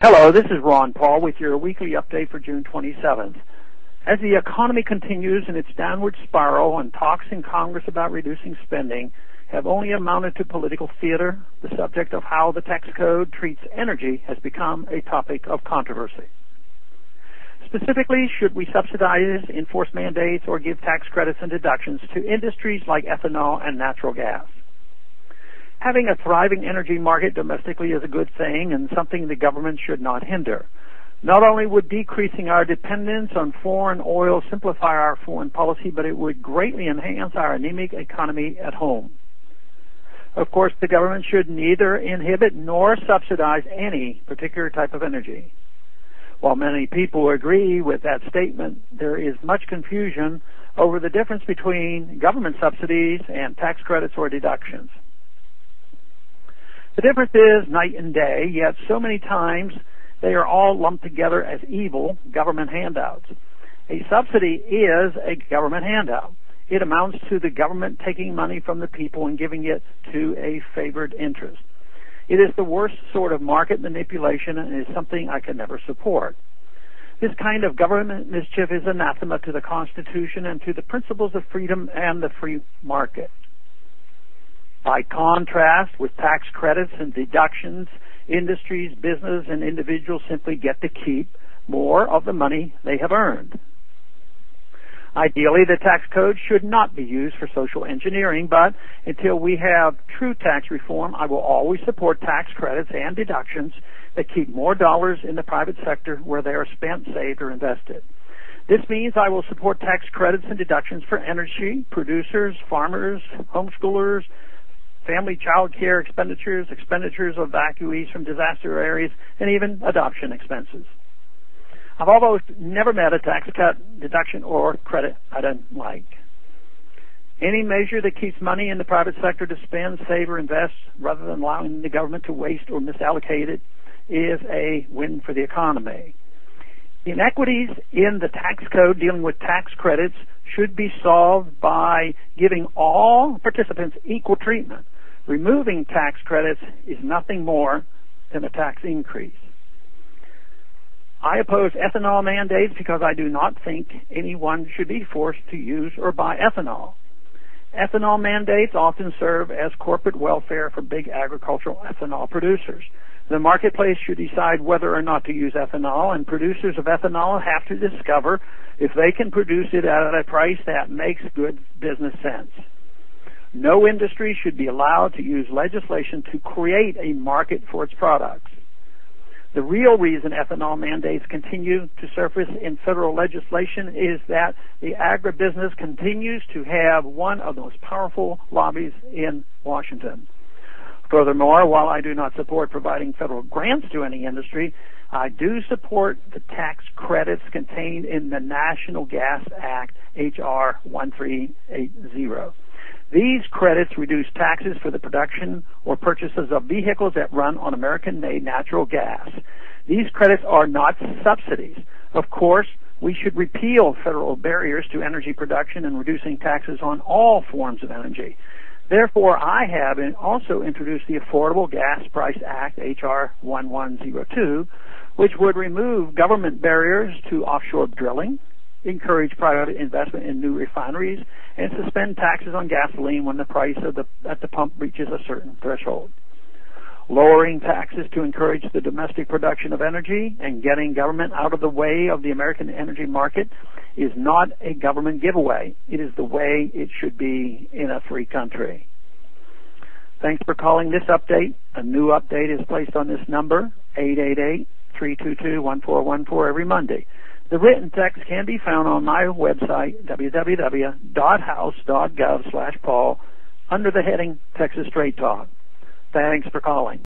Hello, this is Ron Paul with your weekly update for June 27th. As the economy continues in its downward spiral and talks in Congress about reducing spending have only amounted to political theater, the subject of how the tax code treats energy has become a topic of controversy. Specifically, should we subsidize, enforce mandates, or give tax credits and deductions to industries like ethanol and natural gas? Having a thriving energy market domestically is a good thing and something the government should not hinder. Not only would decreasing our dependence on foreign oil simplify our foreign policy, but it would greatly enhance our anemic economy at home. Of course, the government should neither inhibit nor subsidize any particular type of energy. While many people agree with that statement, there is much confusion over the difference between government subsidies and tax credits or deductions. The difference is night and day, yet so many times they are all lumped together as evil government handouts. A subsidy is a government handout. It amounts to the government taking money from the people and giving it to a favored interest. It is the worst sort of market manipulation and is something I can never support. This kind of government mischief is anathema to the Constitution and to the principles of freedom and the free market. By contrast, with tax credits and deductions, industries, business, and individuals simply get to keep more of the money they have earned. Ideally, the tax code should not be used for social engineering, but until we have true tax reform, I will always support tax credits and deductions that keep more dollars in the private sector where they are spent, saved, or invested. This means I will support tax credits and deductions for energy, producers, farmers, homeschoolers, family child care expenditures, expenditures of evacuees from disaster areas, and even adoption expenses. I've almost never met a tax cut, deduction, or credit I don't like. Any measure that keeps money in the private sector to spend, save, or invest rather than allowing the government to waste or misallocate it is a win for the economy. Inequities in the tax code dealing with tax credits should be solved by giving all participants equal treatment. Removing tax credits is nothing more than a tax increase. I oppose ethanol mandates because I do not think anyone should be forced to use or buy ethanol. Ethanol mandates often serve as corporate welfare for big agricultural ethanol producers. The marketplace should decide whether or not to use ethanol, and producers of ethanol have to discover if they can produce it at a price that makes good business sense. No industry should be allowed to use legislation to create a market for its products. The real reason ethanol mandates continue to surface in federal legislation is that the agribusiness continues to have one of the most powerful lobbies in Washington. Furthermore, while I do not support providing federal grants to any industry, I do support the tax credits contained in the National Gas Act, H.R. 1380. These credits reduce taxes for the production or purchases of vehicles that run on American-made natural gas. These credits are not subsidies. Of course, we should repeal federal barriers to energy production and reducing taxes on all forms of energy. Therefore, I have also introduced the Affordable Gas Price Act, H.R. 1102, which would remove government barriers to offshore drilling, encourage private investment in new refineries, and suspend taxes on gasoline when the price at the pump reaches a certain threshold. Lowering taxes to encourage the domestic production of energy and getting government out of the way of the American energy market is not a government giveaway. It is the way it should be in a free country. Thanks for calling this update. A new update is placed on this number, 888-322-1414, every Monday. The written text can be found on my website, www.house.gov/Paul, under the heading Texas Straight Talk. Thanks for calling.